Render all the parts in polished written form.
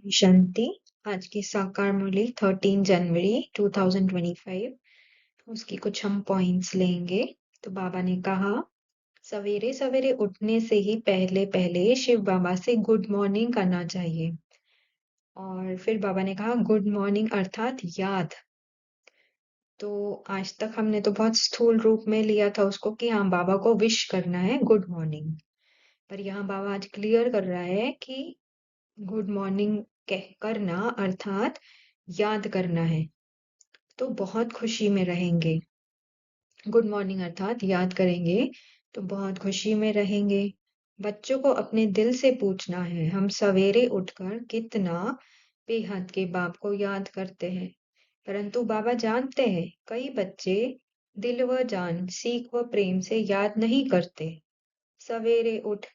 शांति। आज की साकार मुरली 13 जनवरी 2025। उसकी कुछ हम पॉइंट्स लेंगे। तो बाबा ने कहा, सवेरे सवेरे उठने से ही पहले पहले शिव बाबा से गुड मॉर्निंग करना चाहिए। और फिर बाबा ने कहा गुड मॉर्निंग अर्थात याद। तो आज तक हमने तो बहुत स्थूल रूप में लिया था उसको कि हाँ बाबा को विश करना है गुड मॉर्निंग। पर यहाँ बाबा आज क्लियर कर रहा है कि गुड मॉर्निंग कह करना अर्थात याद करना है, तो बहुत खुशी में रहेंगे। गुड मॉर्निंग अर्थात याद करेंगे तो बहुत खुशी में रहेंगे। बच्चों को अपने दिल से पूछना है, हम सवेरे उठकर कितना बेहद के बाप को याद करते हैं। परंतु बाबा जानते हैं कई बच्चे दिल व जान सीख व प्रेम से याद नहीं करते। सवेरे उठ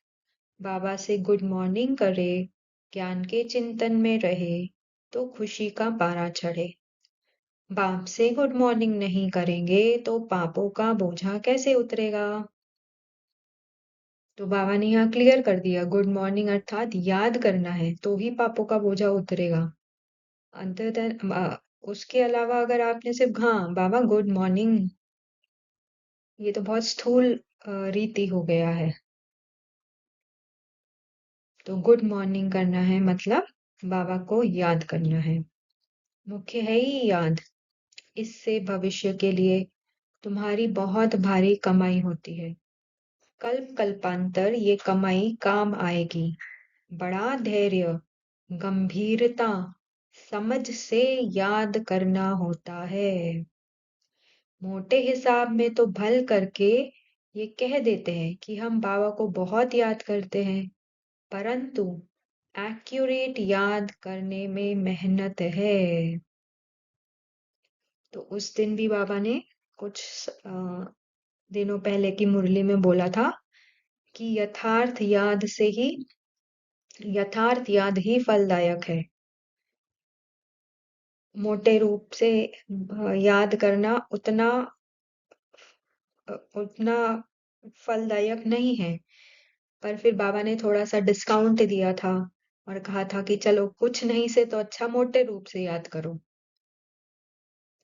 बाबा से गुड मॉर्निंग करे, ज्ञान के चिंतन में रहे तो खुशी का पारा चढ़े। बाप से गुड मॉर्निंग नहीं करेंगे तो पापों का बोझा कैसे उतरेगा। तो बाबा ने यहाँ क्लियर कर दिया, गुड मॉर्निंग अर्थात याद करना है तो ही पापों का बोझा उतरेगा। अंततः उसके अलावा अगर आपने सिर्फ हाँ बाबा गुड मॉर्निंग, ये तो बहुत स्थूल रीति हो गया है। तो गुड मॉर्निंग करना है मतलब बाबा को याद करना है, मुख्य है ही याद। इससे भविष्य के लिए तुम्हारी बहुत भारी कमाई होती है। कल्प कल्पांतर ये कमाई काम आएगी। बड़ा धैर्य, गंभीरता, समझ से याद करना होता है। मोटे हिसाब में तो भल करके ये कह देते हैं कि हम बाबा को बहुत याद करते हैं, परंतु एक्यूरेट याद करने में मेहनत है। तो उस दिन भी बाबा ने कुछ दिनों पहले की मुरली में बोला था कि यथार्थ याद ही फलदायक है। मोटे रूप से याद करना उतना फलदायक नहीं है। पर फिर बाबा ने थोड़ा सा डिस्काउंट दिया था और कहा था कि चलो कुछ नहीं से तो अच्छा मोटे रूप से याद करो।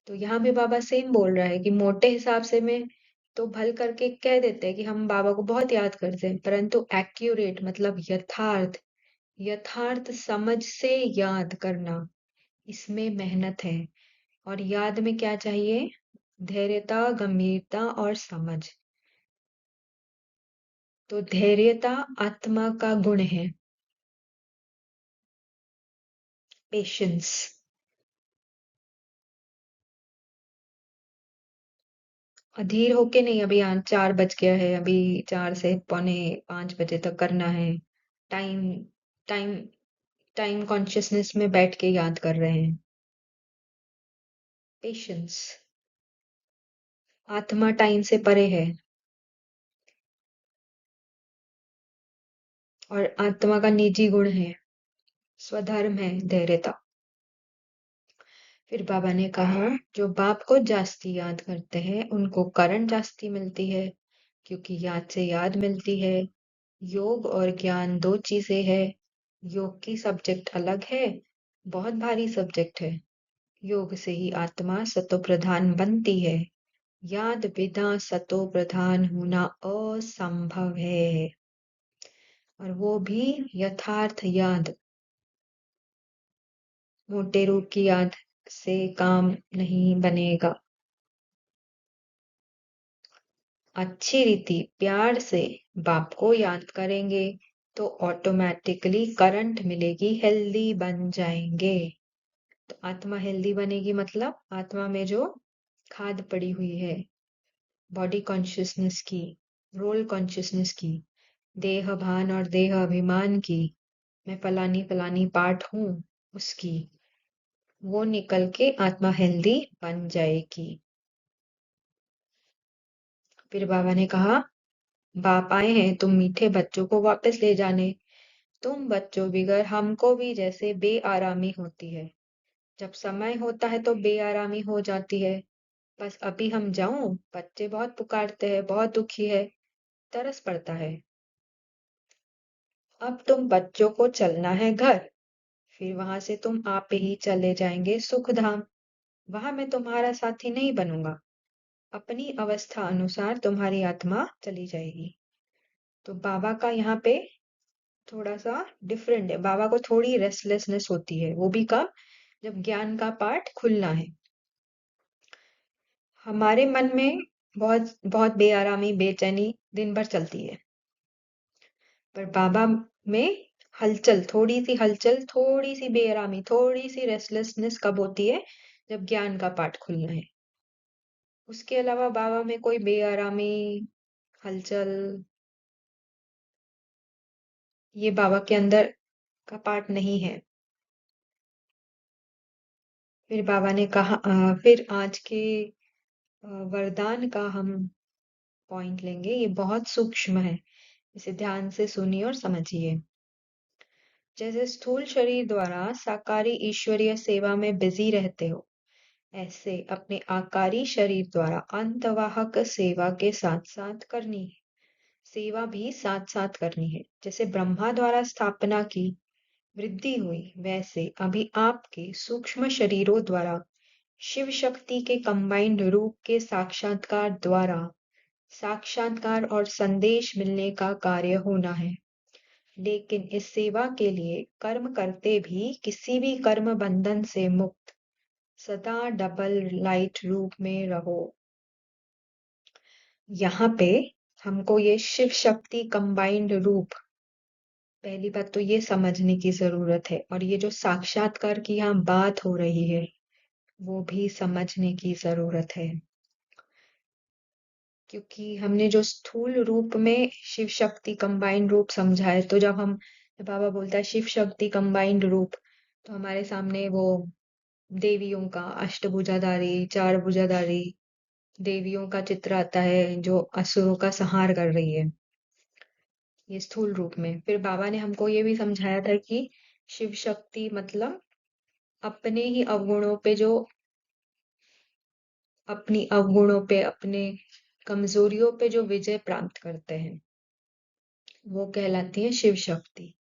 तो यहाँ भी बाबा सेम बोल रहा है कि मोटे हिसाब से में तो भल करके कह देते हैं कि हम बाबा को बहुत याद करते हैं, परंतु एक्यूरेट मतलब यथार्थ समझ से याद करना, इसमें मेहनत है। और याद में क्या चाहिए? धैर्यता, गंभीरता और समझ। तो धैर्यता आत्मा का गुण है, पेशेंस। अधीर होके नहीं, अभी यहाँ 4 बज गया है, अभी 4 से पौने 5 बजे तक करना है। टाइम टाइम टाइम कॉन्शियसनेस में बैठ के याद कर रहे हैं। पेशेंस। आत्मा टाइम से परे है और आत्मा का निजी गुण है, स्वधर्म है धैर्यता। फिर बाबा ने कहा जो बाप को जास्ती याद करते हैं उनको करण जास्ती मिलती है, क्योंकि याद से याद मिलती है। योग और ज्ञान दो चीजें हैं। योग की सब्जेक्ट अलग है, बहुत भारी सब्जेक्ट है। योग से ही आत्मा सतो प्रधान बनती है। याद बिना सतो प्रधान होना असंभव है, और वो भी यथार्थ याद। मोटे रूप की याद से काम नहीं बनेगा। अच्छी रीति प्यार से बाप को याद करेंगे तो ऑटोमेटिकली करंट मिलेगी, हेल्दी बन जाएंगे। तो आत्मा हेल्दी बनेगी मतलब आत्मा में जो खाद पड़ी हुई है, बॉडी कॉन्शियसनेस की, रोल कॉन्शियसनेस की, देह भान और देह अभिमान की, मैं फलानी फलानी पार्ट हूं, उसकी, वो निकल के आत्मा हेल्दी बन जाएगी। फिर बाबा ने कहा बाप आए हैं तुम मीठे बच्चों को वापस ले जाने। तुम बच्चों बिगर हमको भी जैसे बेआरामी होती है। जब समय होता है तो बेआरामी हो जाती है। बस अभी हम जाऊं, बच्चे बहुत पुकारते हैं, बहुत दुखी है, तरस पड़ता है। अब तुम बच्चों को चलना है घर, फिर वहां से तुम आप ही चले जाएंगे सुख धाम। वहां मैं तुम्हारा साथी नहीं बनूंगा। अपनी अवस्था अनुसार तुम्हारी आत्मा चली जाएगी। तो बाबा का यहाँ पे थोड़ा सा डिफरेंट है। बाबा को थोड़ी रेस्टलेसनेस होती है, वो भी कब? जब ज्ञान का पाठ खुलना है। हमारे मन में बहुत बहुत बेआरामी बेचैनी दिन भर चलती है, पर बाबा में हलचल, थोड़ी सी बेआरामी, थोड़ी सी रेस्टलेसनेस कब होती है? जब ज्ञान का पाठ खुलना है। उसके अलावा बाबा में कोई बेआरामी, हलचल, ये बाबा के अंदर का पार्ट नहीं है। फिर बाबा ने कहा फिर आज के वरदान का हम पॉइंट लेंगे। ये बहुत सूक्ष्म है, इसे ध्यान से सुनिए और समझिए। जैसे स्थूल शरीर द्वारा साकारी ईश्वरीय सेवा में बिजी रहते हो, ऐसे अपने आकारी शरीर द्वारा अंतवाहक सेवा के साथ साथ करनी है। सेवा भी साथ साथ करनी है। जैसे ब्रह्मा द्वारा स्थापना की वृद्धि हुई, वैसे अभी आपके सूक्ष्म शरीरों द्वारा शिव शक्ति के कंबाइंड रूप के साक्षात्कार द्वारा साक्षात्कार और संदेश मिलने का कार्य होना है। लेकिन इस सेवा के लिए कर्म करते भी किसी भी कर्म बंधन से मुक्त सदा डबल लाइट रूप में रहो। यहाँ पे हमको ये शिव शक्ति कंबाइंड रूप, पहली बात तो ये समझने की जरूरत है। और ये जो साक्षात्कार की यहाँ बात हो रही है, वो भी समझने की जरूरत है। क्योंकि हमने जो स्थूल रूप में शिव शक्ति कंबाइंड रूप समझा है, तो जब बाबा बोलता है शिव शक्ति कंबाइंड रूप, तो हमारे सामने वो देवियों का अष्टभुजाधारी, चार भुजाधारी देवियों का चित्र आता है जो असुरों का संहार कर रही है, ये स्थूल रूप में। फिर बाबा ने हमको ये भी समझाया था कि शिव शक्ति मतलब अपने ही अवगुणों पे जो अपनी अवगुणों पे, अपने कमजोरियों पे जो विजय प्राप्त करते हैं, वो कहलाती है शिव शक्ति।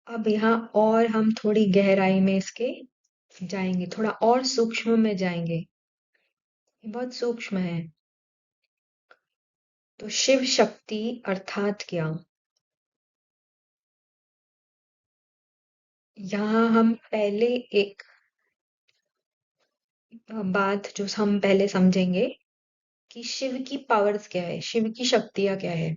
अब यहाँ और हम थोड़ी गहराई में इसके जाएंगे, थोड़ा और सूक्ष्म में जाएंगे। ये बहुत सूक्ष्म है। तो शिव शक्ति अर्थात क्या? यहाँ हम पहले एक बात जो हम पहले समझेंगे कि शिव की पावर्स क्या है, शिव की शक्तियां क्या है।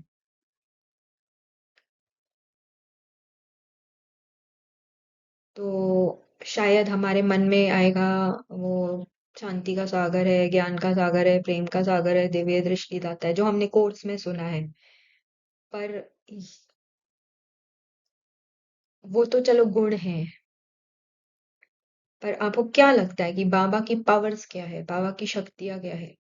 तो शायद हमारे मन में आएगा वो शांति का सागर है, ज्ञान का सागर है, प्रेम का सागर है, दिव्य दृष्टि दाता है, जो हमने कोर्स में सुना है। पर वो तो चलो गुण है, पर आपको क्या लगता है कि बाबा की पावर्स क्या है, बाबा की शक्तियां क्या है?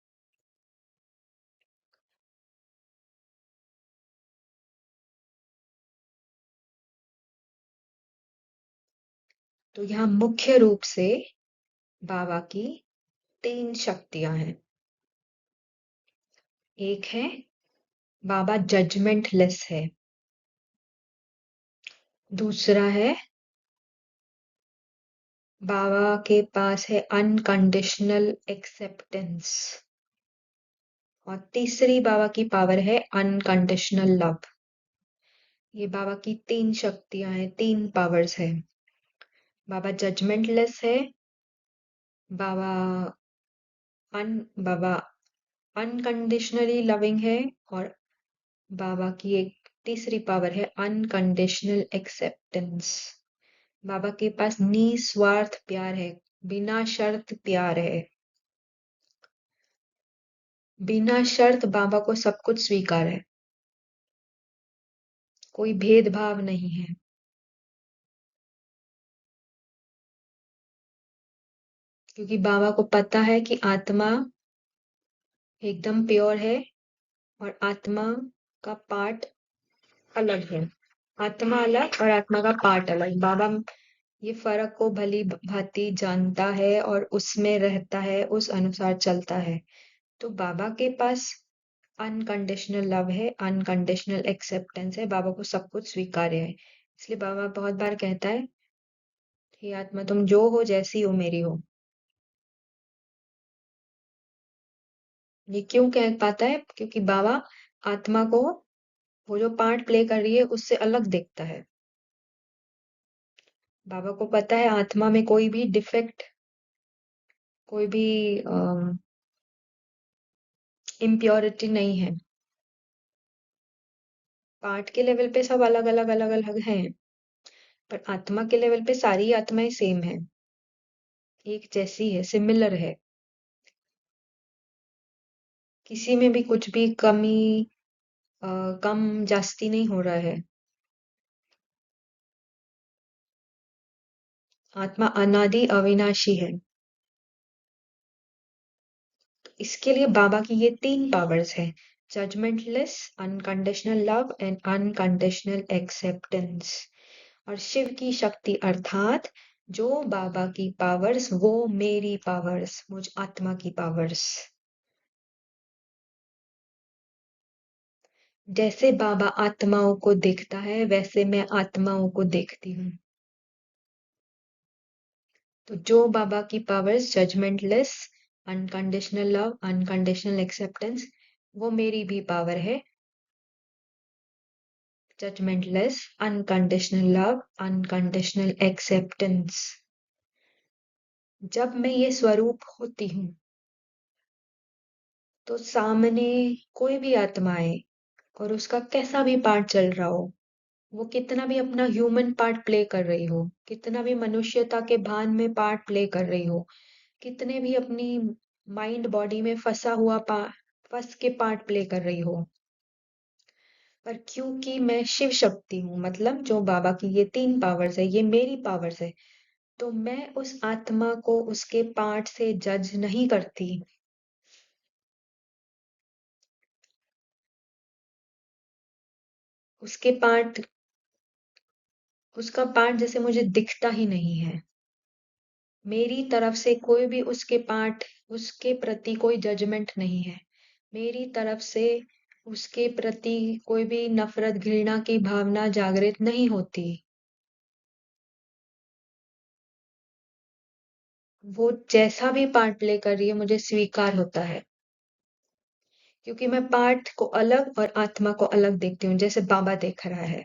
तो यहाँ मुख्य रूप से बाबा की तीन शक्तियां हैं। एक है बाबा जजमेंट लेस है। दूसरा है बाबा के पास है अनकंडीशनल एक्सेप्टेंस। और तीसरी बाबा की पावर है अनकंडीशनल लव। ये बाबा की तीन शक्तियां हैं, तीन पावर्स है। बाबा जजमेंट लेस है, बाबा बाबा अनकंडीशनली लविंग है, और बाबा की एक तीसरी पावर है अनकंडीशनल एक्सेप्टेंस। बाबा के पास निस्वार्थ प्यार है, बिना शर्त प्यार है। बिना शर्त बाबा को सब कुछ स्वीकार है, कोई भेदभाव नहीं है। क्योंकि बाबा को पता है कि आत्मा एकदम प्योर है और आत्मा का पार्ट अलग है। आत्मा अलग और आत्मा का पार्ट अलग। बाबा ये फर्क को भली भांति जानता है और उसमें रहता है, उस अनुसार चलता है। तो बाबा के पास अनकंडीशनल लव है, अनकंडीशनल एक्सेप्टेंस है, बाबा को सब कुछ स्वीकार्य है। इसलिए बाबा बहुत बार कहता है, हे आत्मा तुम जो हो जैसी हो मेरी हो। ये क्यों कह पाता है? क्योंकि बाबा आत्मा को वो जो पार्ट प्ले कर रही है उससे अलग देखता है। बाबा को पता है आत्मा में कोई भी डिफेक्ट, कोई भी इम्प्योरिटी नहीं है। पार्ट के लेवल पे सब अलग अलग अलग अलग हैं, पर आत्मा के लेवल पे सारी आत्माएं सेम है, एक जैसी है, सिमिलर है। किसी में भी कुछ भी कमी, कम जास्ती नहीं हो रहा है। आत्मा अनादि अविनाशी है। इसके लिए बाबा की ये तीन पावर्स है: judgementless, unconditional love and unconditional acceptance. और शिव की शक्ति अर्थात जो बाबा की पावर्स वो मेरी पावर्स, मुझ आत्मा की पावर्स। जैसे बाबा आत्माओं को देखता है वैसे मैं आत्माओं को देखती हूँ। तो जो बाबा की powers judgementless, unconditional love, unconditional acceptance, वो मेरी भी पावर है। Judgementless, unconditional love, unconditional acceptance. जब मैं ये स्वरूप होती हूँ तो सामने कोई भी आत्मा आए और उसका कैसा भी पार्ट चल रहा हो, वो कितना भी अपना ह्यूमन पार्ट प्ले कर रही हो, कितना भी मनुष्यता के भान में पार्ट प्ले कर रही हो, कितने भी अपनी माइंड बॉडी में फंस के पार्ट प्ले कर रही हो, पर क्योंकि मैं शिव शक्ति हूँ, मतलब जो बाबा की ये तीन पावर्स है ये मेरी पावर्स है, तो मैं उस आत्मा को उसके पार्ट से जज नहीं करती। उसके पार्ट, उसका पार्ट जैसे मुझे दिखता ही नहीं है। मेरी तरफ से कोई भी उसके पार्ट, उसके प्रति कोई जजमेंट नहीं है। मेरी तरफ से उसके प्रति कोई भी नफरत घृणा की भावना जागृत नहीं होती। वो जैसा भी पार्ट प्ले कर रही है मुझे स्वीकार होता है, क्योंकि मैं पार्ट को अलग और आत्मा को अलग देखती हूँ, जैसे बाबा देख रहा है।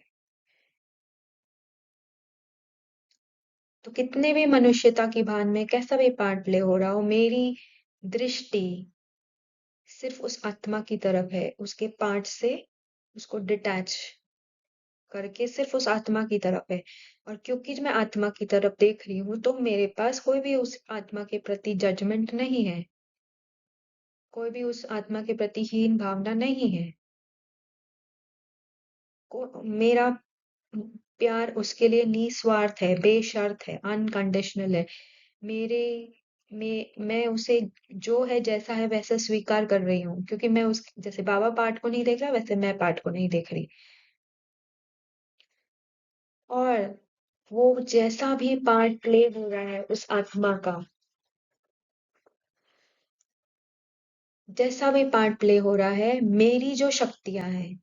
तो कितने भी मनुष्यता की भान में कैसा भी पार्ट प्ले हो रहा हो, मेरी दृष्टि सिर्फ उस आत्मा की तरफ है, उसके पार्ट से उसको डिटैच करके सिर्फ उस आत्मा की तरफ है। और क्योंकि मैं आत्मा की तरफ देख रही हूँ तो मेरे पास कोई भी उस आत्मा के प्रति जजमेंट नहीं है, कोई भी उस आत्मा के प्रति हीन भावना नहीं है। मेरा प्यार उसके लिए निस्वार्थ है, बेशर्त है, अनकंडीशनल है। मेरे मैं उसे जो है जैसा है वैसा स्वीकार कर रही हूँ, क्योंकि मैं उस जैसे बाबा पार्ट को नहीं देख रहा वैसे मैं पार्ट को नहीं देख रही। और वो जैसा भी पार्ट प्ले हो रहा है उस आत्मा का, जैसा भी पार्ट प्ले हो रहा है, मेरी जो शक्तियां हैं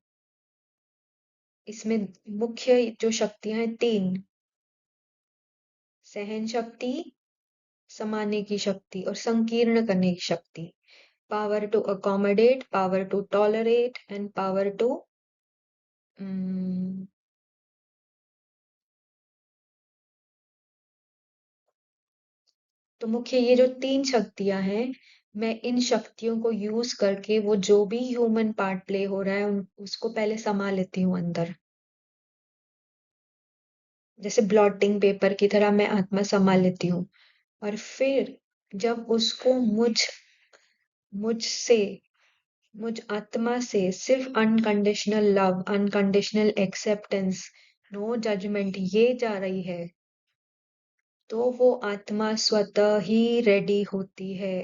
इसमें, मुख्य जो शक्तियां हैं तीन: सहन शक्ति, समाने की शक्ति और संकीर्ण करने की शक्ति। Power to accommodate, power to tolerate and power to, तो मुख्य ये जो तीन शक्तियां हैं, मैं इन शक्तियों को यूज करके वो जो भी ह्यूमन पार्ट प्ले हो रहा है उसको पहले समा लेती हूँ अंदर। जैसे ब्लॉटिंग पेपर की तरह मैं आत्मा संभाल लेती हूँ। और फिर जब उसको मुझसे, मुझ आत्मा से सिर्फ unconditional love, unconditional acceptance, no judgement ये जा रही है, तो वो आत्मा स्वतः ही रेडी होती है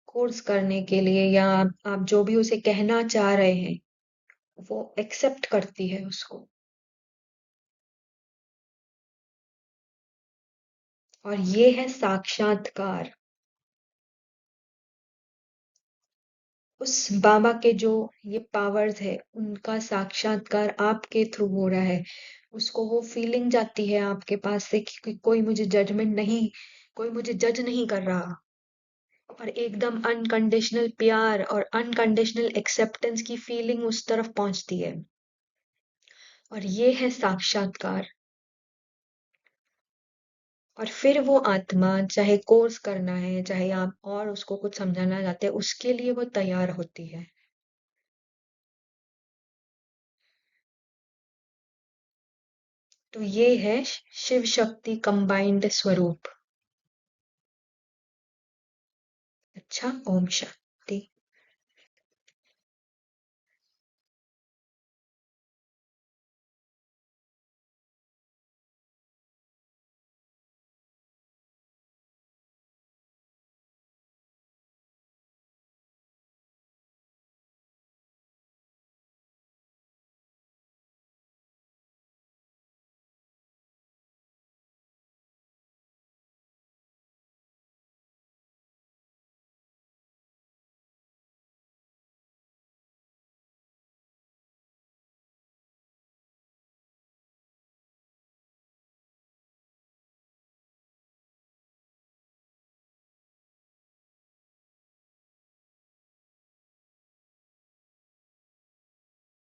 कोर्स करने के लिए, या आप जो भी उसे कहना चाह रहे हैं वो एक्सेप्ट करती है उसको। और ये है साक्षात्कार। उस बाबा के जो ये पावर्स है उनका साक्षात्कार आपके थ्रू हो रहा है। उसको वो फीलिंग जाती है आपके पास से कि कोई मुझे जजमेंट नहीं, कोई मुझे जज नहीं कर रहा, और एकदम अनकंडीशनल प्यार और अनकंडीशनल एक्सेप्टेंस की फीलिंग उस तरफ पहुंचती है। और ये है साक्षात्कार। और फिर वो आत्मा, चाहे कोर्स करना है, चाहे आप और उसको कुछ समझाना चाहते हैं, उसके लिए वो तैयार होती है। तो ये है शिव शक्ति कंबाइंड स्वरूप। अच्छा, ओम शांति।